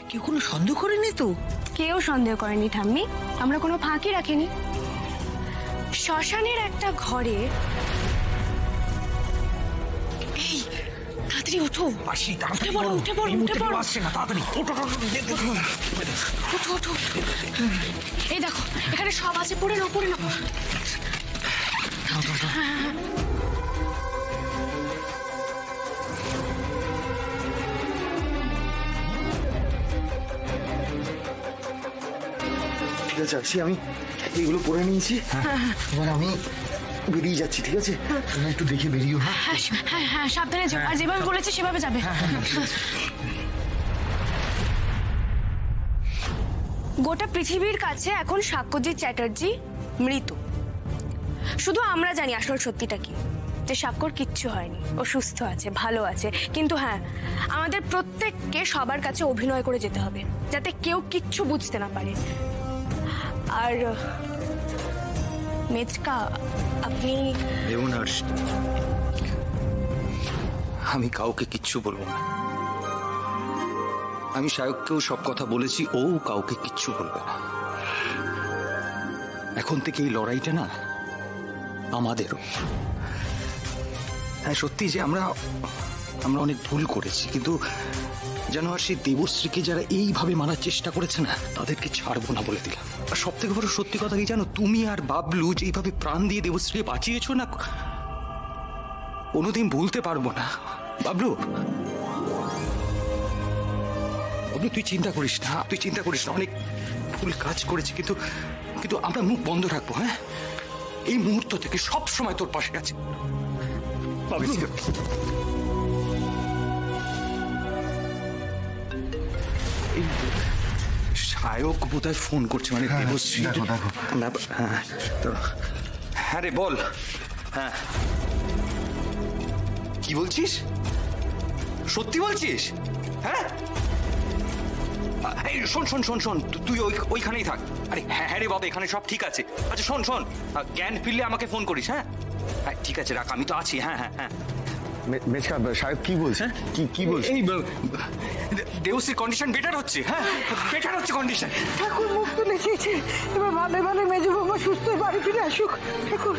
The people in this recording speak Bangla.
কেউ কোনো সন্দেহ করেনি তো? কেউ সন্দেহ করেনি ঠাম্মি, আমরা কোনো ফাঁকি রাখিনি। শ্মশানের একটা ঘরে এই তাড়াতাড়ি ওঠো। আসি, উঠে পড়ো, উঠে পড়ো, উঠে পড়ো। আসছে না, তাড়াতাড়ি ওঠো, ওঠো ওঠো। এই দেখো এখানে সব আছে, পড়ে নাও পড়ে নাও। ঠিক আছে আসি, আমি এগুলো পরে নিয়েছি। এবার আমি বেরিয়ে যাচ্ছি, ঠিক আছে? তুমি একটু দেখে বেরিয়েও। হ্যাঁ হ্যাঁ হ্যাঁ, সাবধানে যাও, আর যেভাবে বলেছে সেভাবে যাবে। গোটা পৃথিবীর কাছে এখন সাক্ষ্যজিৎ চ্যাটার্জি মৃত। শুধু আমরা জানি আসল সত্যিটা কি, যে সাক্ষ্যর কিচ্ছু হয়নি, ও সুস্থ আছে, ভালো আছে। কিন্তু হ্যাঁ, আমাদের প্রত্যেককে সবার কাছে অভিনয় করে যেতে হবে, যাতে কেউ কিচ্ছু বুঝতে না পারে। আর মেজকা, আপনি দেখুন হর্ষ, আমি কাউকে কিচ্ছু বলবো না। আমি সায়ককেও সব কথা বলেছি, ও কাউকে কিচ্ছু বলবে না। এখন থেকে এই লড়াইটা না আমাদেরও। হ্যাঁ সত্যি যে আমরা অনেক ভুল করেছি, কিন্তু যেন আর সেই দেবশ্রীকে যারা এইভাবে মারার চেষ্টা করেছে না, তাদেরকে ছাড়বো না বলে দিলাম। আর সব থেকে বড় সত্যি কথা কি জানো, তুমি আর বাবলু যে এইভাবে প্রাণ দিয়ে দেবশ্রীকে বাঁচিয়েছো না, কোনোদিন ভুলতে পারবো না। বাবলু, তুই চিন্তা করিস না, অনেক ভুল কাজ করেছি, কিন্তু আমরা মুখ বন্ধ রাখবো। হ্যাঁ, এই মুহূর্ত থেকে সব সময় তোর পাশে আছে। সায়ক বোধহয় ফোন করছে, মানে দেবশ্রী। হ্যাঁ রে বল। হ্যাঁ কি বলছিস? সত্যি বলছিস? হ্যাঁ শোন শোন শোন শোন, তুই ওইখানেই থাক। আরে হ্যাঁ রে বাবা, এখানে সব ঠিক আছে। আচ্ছা শোন শোন, জ্ঞান ফিরলে আমাকে ফোন করিস। হ্যাঁ হ্যাঁ ঠিক আছে, রাখ, আমি তো আছি। হ্যাঁ হ্যাঁ হ্যাঁ। মেজকা সাহেব কি বলছে? কি বলছে? এই দেবশ্রীর কন্ডিশন বেটার হচ্ছে। হ্যাঁ বেটার হচ্ছে কন্ডিশন। ঠাকুর মুখ তুলে চেয়েছে, এবার ভালো ভালো মেজো বৌমা সুস্থ বাড়ি ফিরে আসুক। ঠাকুর